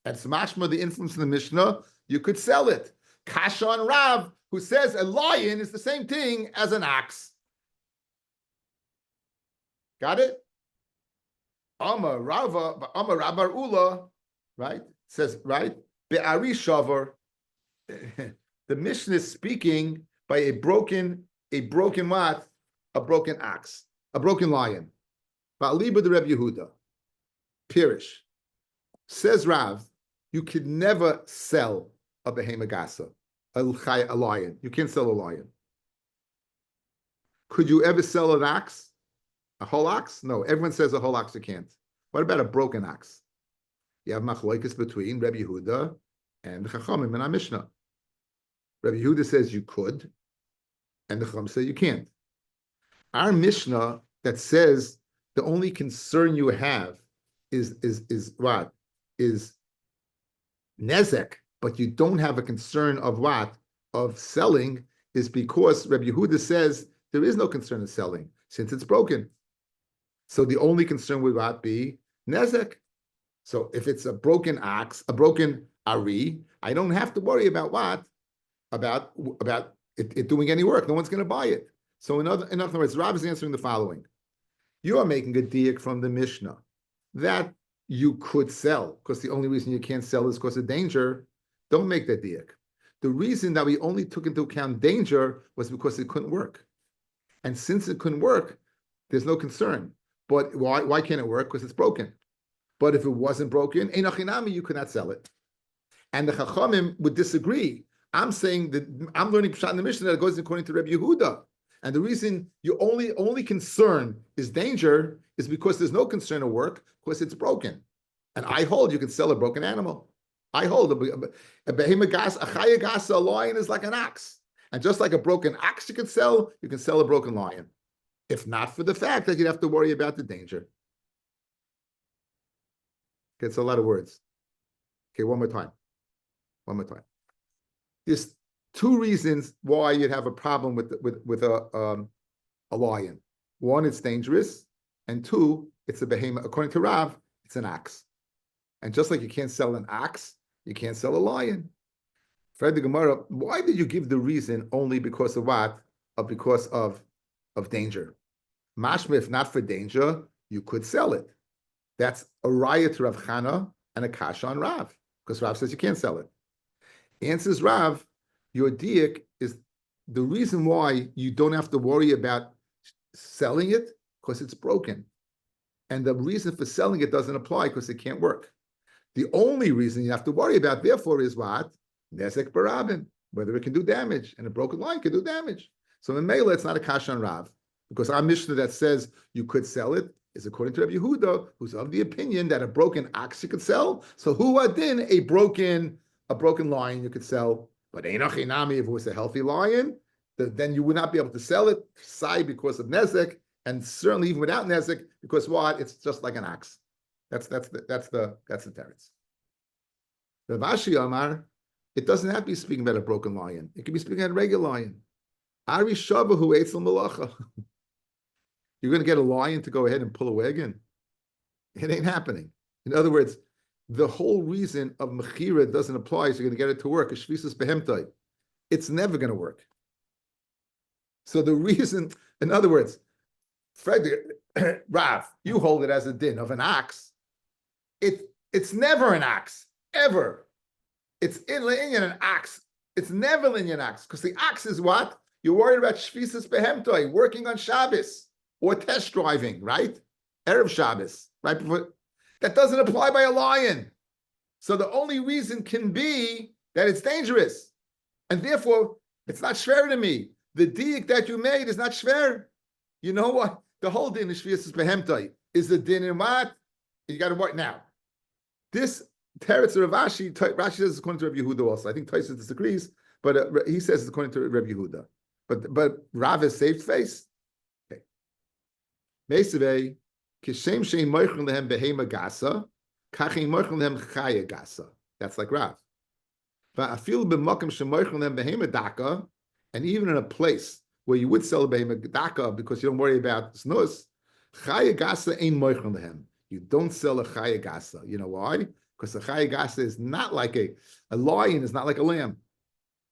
That's mashma, the influence in the Mishnah. You could sell it. Kasha on Rav, who says a lion is the same thing as an ox. Got it? Amar Rabar Ula, right? Says, right? Be'ari shavar. The Mishnah is speaking by a broken what? A broken ox. A broken lion. Ba'aliba de Reb Yehuda. Pirish. Says Rav, you could never sell a behema gasa, a lion. You can't sell a lion. Could you ever sell an ox? A whole ox? No, everyone says a whole ox you can't. What about a broken ox? You have machlokes between Rabbi Yehuda and the Chachamim in our Mishnah. Rabbi Yehuda says you could, and the Chacham say you can't. Our Mishnah that says the only concern you have is what? Is nezek, but you don't have a concern of what? Of selling, is because Rabbi Yehuda says there is no concern of selling since it's broken. So the only concern would not be nezek. So if it's a broken ox, a broken ari, I don't have to worry about what? About it doing any work. No one's going to buy it. So in other words, Rav is answering the following. You are making a diak from the Mishnah that you could sell, because the only reason you can't sell is because of danger. Don't make that diak. The reason that we only took into account danger was because it couldn't work. And since it couldn't work, there's no concern. But why can't it work? Because it's broken. But if it wasn't broken, einachinami, you could not sell it. And the Chachamim would disagree. I'm saying that I'm learning Pshat in the Mishnah that goes according to Rabbi Yehuda. And the reason you only concern is danger is because there's no concern of work because it's broken. And I hold you can sell a broken animal. I hold a behema gas, a chaya gas, a lion is like an ox. And just like a broken ox you can sell a broken lion. If not for the fact that you'd have to worry about the danger. Okay, it's a lot of words. Okay, one more time. There's two reasons why you'd have a problem with a lion. One, it's dangerous, and two, it's a behemoth. According to Rav, it's an ox. And just like you can't sell an ox, you can't sell a lion. Fred the Gemara, why did you give the reason only because of what? Because of danger. Mashma, if not for danger, you could sell it. That's a raya to Rav Chana and a kasha on Rav, because Rav says you can't sell it. Answers Rav, your diak is the reason why you don't have to worry about selling it because it's broken. And the reason for selling it doesn't apply because it can't work. The only reason you have to worry about, therefore, is what? Nezek barabim, whether it can do damage. And a broken line can do damage. So in Mela, it's not a kasha on Rav. Because our Mishnah that says you could sell it is according to Rabbi Yehuda, who's of the opinion that a broken ox you could sell. So who adin a broken lion you could sell, but einachinami, if it was a healthy lion, then you would not be able to sell it, sai, because of nezek, and certainly even without nezek, because what? It's just like an ox. That's the teretz. Rav Ashi Amar, it doesn't have to be speaking about a broken lion. It can be speaking about a regular lion. Ari Shavahu Eitzel Malacha. You're going to get a lion to go ahead and pull a wagon? It ain't happening. In other words, the whole reason of Mechira doesn't apply is you're going to get it to work. It's never going to work. So the reason, in other words, Rav, you hold it as a din of an ox. It's never an ox, ever. It's in an ox. It's never in an ox, because the ox is what? You're worried about shvisas behemtoi, working on Shabbos, or test driving, right? Erev Shabbos, right? That doesn't apply by a lion. So the only reason can be that it's dangerous. And therefore, it's not shver to me. The diik that you made is not shver. You know what? The whole din is shvisas behemtoi. Is the din in what? You got to work now. This teretz of Rashi says it's according to Rabbi Yehuda also. I think Tosfos disagrees, but he says it's according to Rabbi Yehuda. But Rav has saved face. Okay. Meisavei kishem shein moichin lehem behema gasa, kachin moichin lehem chaya gasa. That's like Rav. Va'afil b'makom shemoichin lehem behema daka, and even in a place where you would sell a behema daka because you don't worry about snus, chaya gasa ain't moichin lehem. You don't sell a chaya gasa. You know why? Because a chaya gasa is not like a lion is not like a lamb,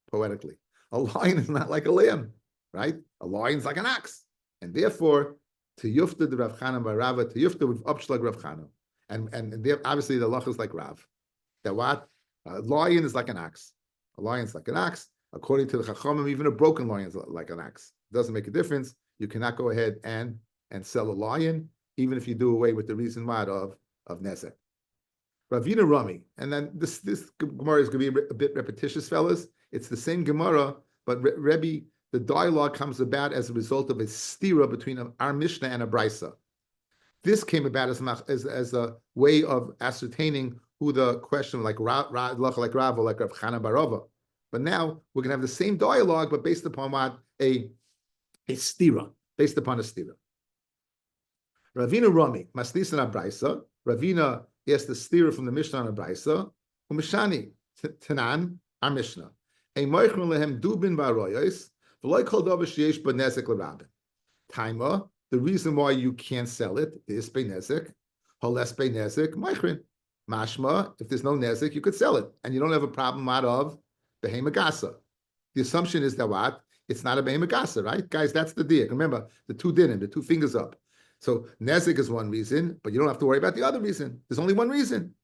poetically. A lion is not like a lamb, right? A lion's like an ox. And therefore, to yufta the Rav Chanan by Rava, to yufta with upshlag Rav Chanan. And there, obviously the lach is like Rav. That what? A lion is like an ox. A lion's like an ox. According to the Chachamim, even a broken lion is like an ox. It doesn't make a difference. You cannot go ahead and sell a lion, even if you do away with the reason why of nezek. Ravina Rami, and then this Gemara is going to be a bit repetitious, fellas. It's the same Gemara, but Rebbe, the dialogue comes about as a result of a stira between our Mishnah and a Brisa. This came about as a way of ascertaining who the question like Rav or like Rav Chana Barova. But now we're going to have the same dialogue, but based upon what? A stira, based upon a stira. Ravina Rami, Maslisan Abraisa. Ravina asked the stira from the Mishnah on Abraisa. Umishani, Tanan, our Mishnah. A moichin lehem dubin ba'aroyos, v'loy kol davar sheyesh ba nezek l'rabin. Taima, the reason why you can't sell it is bei nezek, holes bei nezek, moichin. Mashma, if there's no nezek, you could sell it, and you don't have a problem out of behema gasa. The assumption is that what? It's not a behema gasa, right? Guys, that's the diak. Remember, the two dinim, the two fingers up. So nezek is one reason, but you don't have to worry about the other reason. There's only one reason,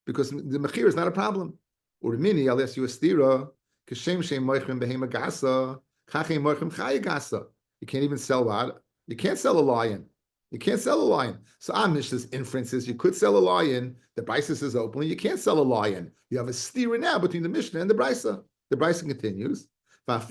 because the mechir is not a problem. Urmini, I'll ask you a stira. You can't even sell what? You can't sell a lion. You can't sell a lion. So our Mishnah's inference is you could sell a lion. The Brisa says openly you can't sell a lion. You have a stira now between the Mishnah and the Brisa. The Brisa continues. And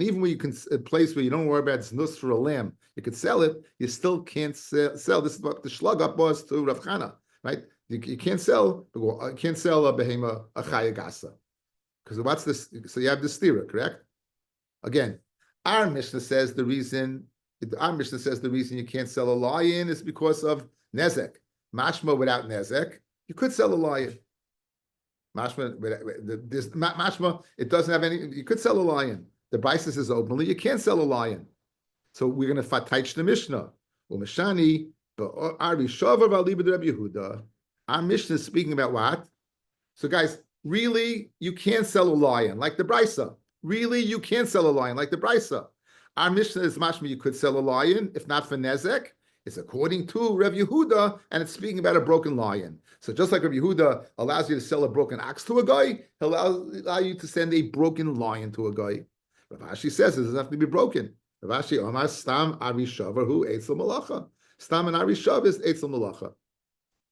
even when you can a place where you don't worry about znus for a lamb, you could sell it. You still can't sell. This is what the shlug up was to Rav Chana, right? You can't sell a behema a chaya gasa, because what's this? So you have the stira, correct? Again, our Mishnah says the reason. Our Mishnah says the reason you can't sell a lion is because of nezek. Mashma without nezek, you could sell a lion. Mashma, it doesn't have any. You could sell a lion. The Brisa says openly you can't sell a lion. So we're going to fataych the Mishnah. Umeshani, but Ari Shavar V'Alibad Rabbi Yehuda. Our Mishnah is speaking about what? So guys, really, you can't sell a lion like the Brisa. Really, you can't sell a lion like the Brisa. Our Mishnah is mashma, you could sell a lion, if not for nezek. It's according to Rabbi Yehuda, and it's speaking about a broken lion. So just like Rabbi Yehuda allows you to sell a broken ox to a guy, he'll allow you to send a broken lion to a guy. Rav Ashi says it doesn't have to be broken. Rav Ashi Omar Stam Ari Shavar Hu Eitzel Malacha. Stam and Ari Shav is Eitzel Malacha.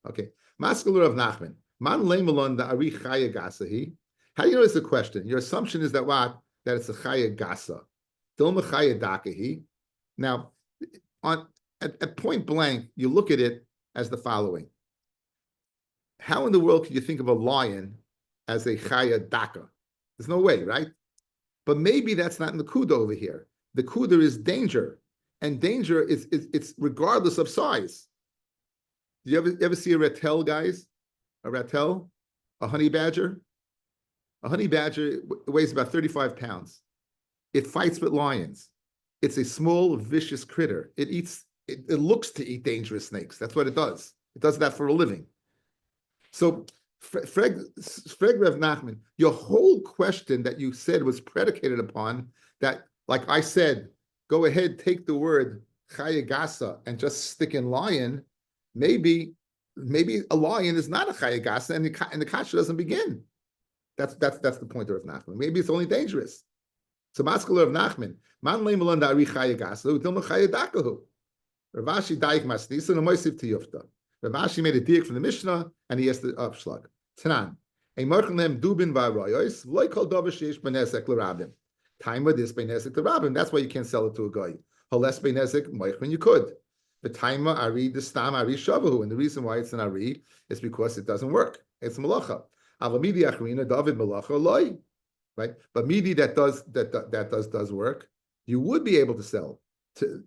Okay. Maskul of Nachman. Man leimalon da Ari Chaya Gasahi. How do you know it's a question? Your assumption is that what? that it's a chaya gasa. Dilma chaya dakahi. Now, at point blank, you look at it as the following. How in the world could you think of a lion as a chaya daka? There's no way, right? But maybe that's not in the kuda over here. The kuda is danger, and danger is it's regardless of size. Do you ever see a ratel, guys? A ratel, a honey badger? A honey badger weighs about 35 pounds. It fights with lions. It's a small, vicious critter. It looks to eat dangerous snakes. That's what it does. It does that for a living. So, Freg Rav Nachman, your whole question that you said was predicated upon that, like I said, go ahead, take the word chayagasa and just stick in lion. Maybe a lion is not a chayagasa, and the kasha doesn't begin. That's the point of Rav Nachman. Maybe it's only dangerous. So Maskal Rav Nachman, man leimalon da'ari chayagasa, utilma chayadakahu. Ravashi daik masnisa no moisiv tiyufta. Ravashi made a diak from the Mishnah, and he asked the upshlag. Tanan, a markenem dubin va'royos, v'loy kol davar sheish b'nesek l'rabim. Time with this b'nesek l'rabim. That's why you can't sell it to a guy. Holes b'nesek moichmen you could. The time ari the stam ari shavahu, and the reason why it's an ari is because it doesn't work. It's malacha. Avamidi achrina David malacha loy. Right, but midi that does work. You would be able to sell.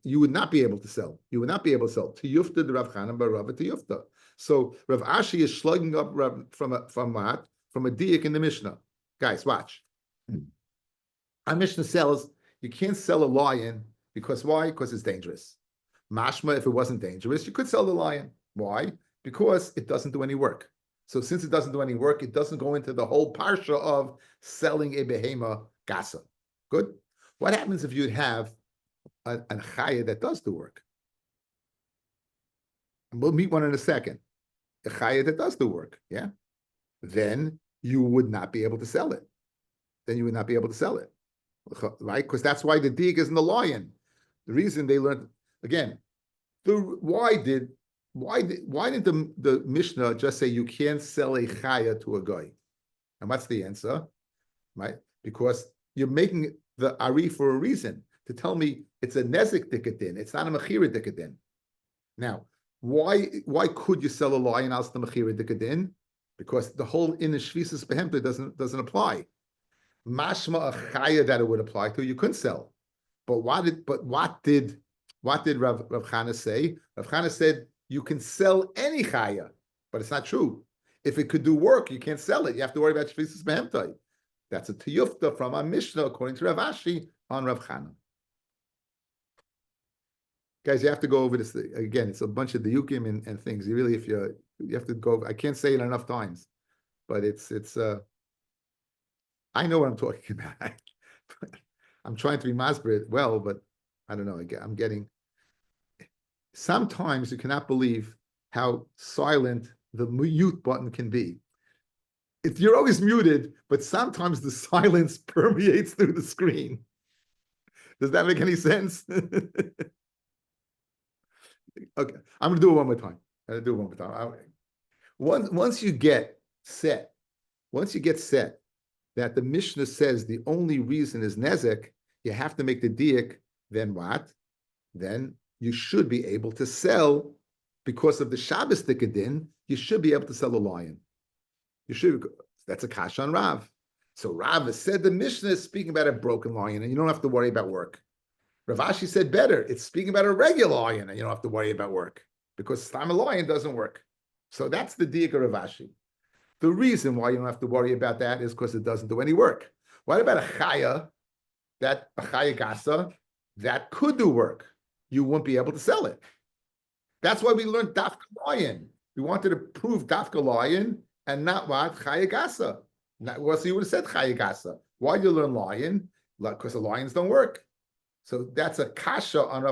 You would not be able to sell. You would not be able to sell. To Yufta the Rav Chanan by Rav to Yufta. So Rav Ashi is slugging up from a diak in the Mishnah. Guys, watch. Our Mishnah sells, you can't sell a lion because why? Because it's dangerous. Mashma, if it wasn't dangerous, you could sell the lion. Why? Because it doesn't do any work. So since it doesn't do any work, it doesn't go into the whole parsha of selling a behema gasa. Good. What happens if you'd have a chaya that does the work? And we'll meet one in a second. A chaya that does the work, yeah? Then you would not be able to sell it. Right? Because that's why the dig is in the lion. The reason they learned, again, why didn't the Mishnah just say you can't sell a chaya to a guy? And what's the answer? Right? Because you're making the ari for a reason, to tell me it's a nezik dikadin, it's not a mechira dikadin. Now, why could you sell a lion as the mechira dikadin? Because the whole in the shvisas behemta doesn't apply. Mashma a chaya that it would apply to, you couldn't sell. But what did Rav Chana say? Rav Chana said you can sell any chaya, but it's not true. If it could do work, you can't sell it. You have to worry about shvisas behemta. That's a tiyufta from our Mishnah according to Rav Ashi on Rav Chana. Guys, you have to go over this again. It's a bunch of diukim and things. You really, you have to go. I can't say it enough times, but it's. I know what I'm talking about. I'm trying to be masbrit well, but I don't know. I'm getting. Sometimes you cannot believe how silent the mute button can be. You're always muted, but sometimes the silence permeates through the screen. Does that make any sense? Okay, I'm going to do it one more time. Once you get set that the Mishnah says the only reason is nezek, you have to make the diak, then what? Then you should be able to sell, because of the Shabbos dikadin, you should be able to sell a lion. You should. That's a kasha on Rav. So Rav has said the Mishnah is speaking about a broken lion, and you don't have to worry about work. Rav Ashi said better. It's speaking about a regular lion, and you don't have to worry about work, because stam a lion doesn't work. So that's the diak of Rav Ashi. The reason why you don't have to worry about that is because it doesn't do any work. What about a chaya gasa that could do work? You won't be able to sell it. That's why we learned dafka lion. We wanted to prove dafka lion and not what? Chaya gasa. Well, so you would have said chaya gasa. Why do you learn lion? Because the lions don't work. So that's a kasha on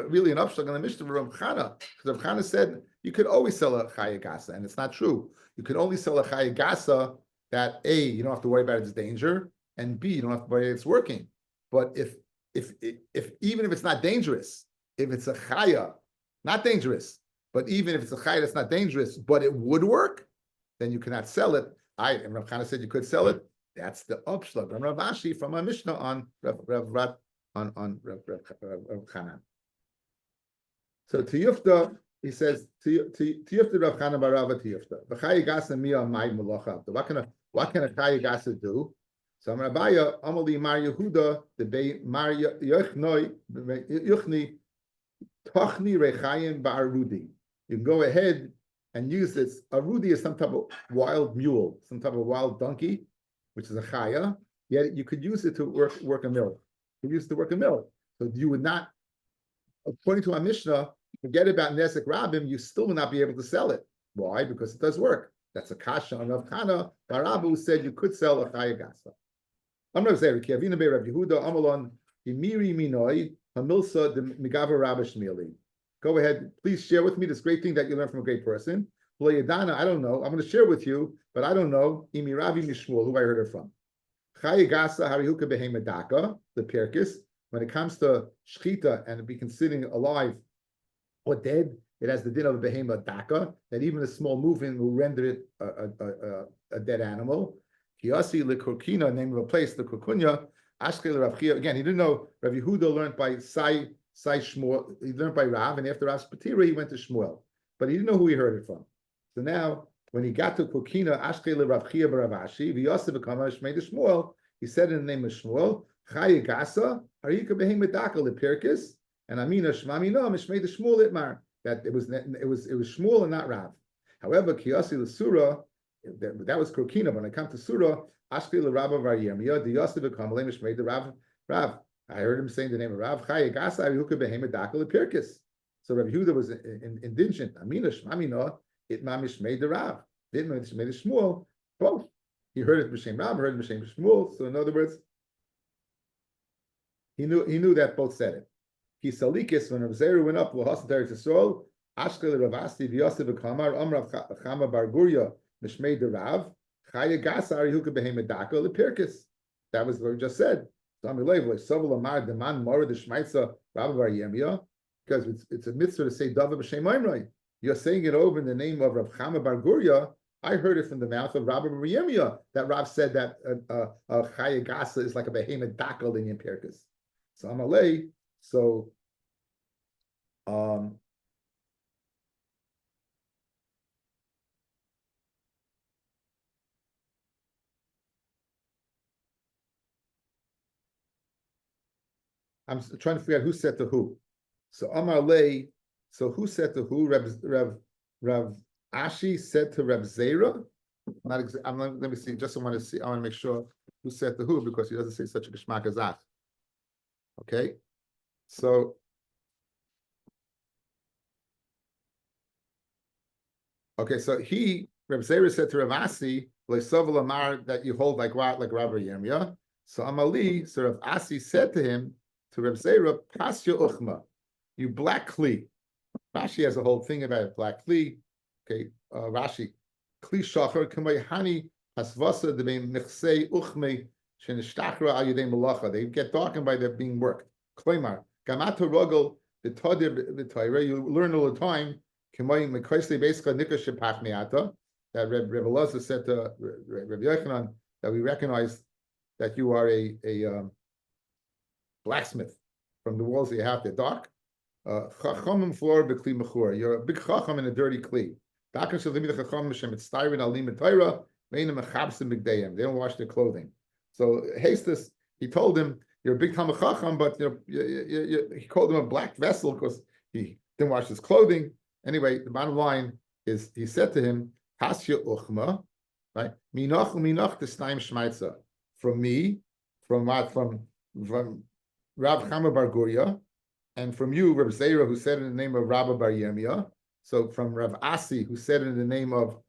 really an upshot on the Mishnah of Rav Chana. Because Rav Chana said you could always sell a chaya gasa, and it's not true. You can only sell a chaya gasa that A, you don't have to worry about its danger, and B, you don't have to worry it's working. But if even if it's not dangerous, if it's a chaya, not dangerous, but even if it's a chaya that's not dangerous, but it would work, then you cannot sell it. And Rav Chana said you could sell it. That's the upshlag on Rav Ashi from a Mishnah on Rav Chanan. So Tiyufta, he says Tiyufta Rav Chanan bar Rava Tiyufta. V'chayi gasa miya ma'id malacha. What can a chayi gasa do? So Rabbi Amali Mar Yehuda the Bay Mar Yochni Tochni Rechayim Ba'arudi. You can go ahead and use this. A rudi is some type of wild mule, some type of wild donkey, which is a chaya. Yet you could use it to work a mill. You could use it to work a mill. So you would not, according to our Mishnah, forget about Nesek Rabim, you still would not be able to sell it. Why? Because it does work. That's a kasha on Rav Chana Barabu who said you could sell a chaya gasa. I'm not saying Kiavina Be Rav Yehuda Amalon Imiri Minoi Hamilsa de Migava Rabish Mili. Go ahead, please share with me this great thing that you learned from a great person. Yadana, I don't know. I'm going to share with you, but I don't know. Imiravi Mishmuel, who I heard it from. Chayigasa Harihuka Behemedaka, the Pirkis. When it comes to Shchita and be considered alive or dead, it has the din of a Behema Daka, that even a small movement will render it a dead animal. Kiyasi Likurkina, name of a place, the Kurkunya, Ashkel Rav Chia. Again, he didn't know. Rav Yehuda learned by Sai Shmuel. He learned by Rav, and after Rav's Patira, he went to Shmuel. But he didn't know who he heard it from. So now, when he got to Kurkina, Ashkel Rav Chia Baravashi, V'yosef V'kama Shmei Shmuel, he said in the name of Shmuel, Chayigasa, Harika Behemedaka Lepirkis, and Amina Shmamina Mishmei Shmuel Itmar. That it was Shmuel and not Rav. However, Kiyasi L'Sura, that was Kurkina. But when I come to Surah, Ashkel L'Rabba Varyemia, the Yosef V'kama Mishmei the Rav. I heard him saying the name of Rav Chayigasa Harika Behemedaka Lepirkis. So Rabbi Yehuda was indigent. Amina Shmamina Itmar Mishmei the Rav. Didn't Mishmei the Shmuel. Both. He heard it B'Shem Rav, heard it B'Shem Shmuel. So in other words, he knew that both said it. He salikis when Rav Zeru went up l'hasan teretz Yisrael, Ashkel Rav Asti v'Yosef v'Kamar Amrav Chama Bar Gurya Mishmei the Rav Chaya Gasa Arihuka Behemedaka Lepirkis. That was what we just said. Because it's a mitzvah to say Dava B'Shem Oimrei. You're saying it over in the name of Rav Chama Bar Gurya. I heard it from the mouth of Rabbi Yemia that Rav said that Chaya Gasa is like a behemoth dakel in Pirkis. So Amalei. So I'm trying to figure out who said to who. So Amalei. So who said to who? Rav Ashi said to Reb Zera. Let me see. Just I want to make sure who said to who because he doesn't say such a geschmack as that. Okay, so Reb Zera said to Rav Asi, that you hold like Rabbi Yirmiyah. So Amali, so Rav Asi said to him, to Reb Zera, Pasya Uchma, you black kli. Rashi has a whole thing about black kli. Okay, Rashi, kli shachar kamay hani hasvasa de mechsei uchme shenishtachra al yedei malacha. They get darkened by their being worked. Kloimar gamata rogel v'tadir v'tayre. You learn all the time. Kamay mekaisli beiska nika shepach meata. That Reb Elazar said to Reb Yochanan that we recognize that you are a blacksmith from the walls that you have. They're dark. Chachamim floor b'kli mechur. You're a big chacham in a dirty kli. They don't wash their clothing. So Hastus, he told him, "You're a big Talmid Chacham, but he called him a black vessel because he didn't wash his clothing." Anyway, the bottom line is, he said to him, "Hasya uchma, right? Minach uminach t'snaim shmaitza. From me, from what? From Rav Chama Bar Gurya, and from you, Reb Zera, who said in the name of Rabbi Bar Yirmiyah." So from Rav Asi, who said in the name of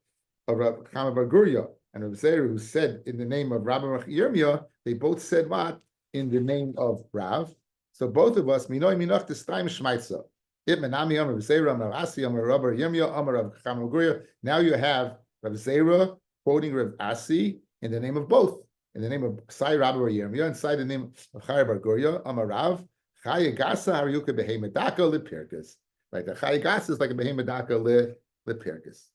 Rav Chama Bar Gurya, and Rav Zera, who said in the name of Rabbi Yirmiyah, they both said what? In the name of Rav. So both of us, Minoi Minach T'Staim Shmaitza. It Menami Amar Rav Zera, Amar Asi, Amar Rabbi Yirmiyah, Amar Rav Chama Bar Gurya. Now you have Rav Zera quoting Rav Asi in the name of both. In the name of Sai Rabbi Yirmiyah, and Sai the name of Chaya Bar Gurya, Amar Rav, Chaya Gasa Haryuka Behemedaka Lepirkis. Right, the Chayigas is like a behemedaka lepirkis.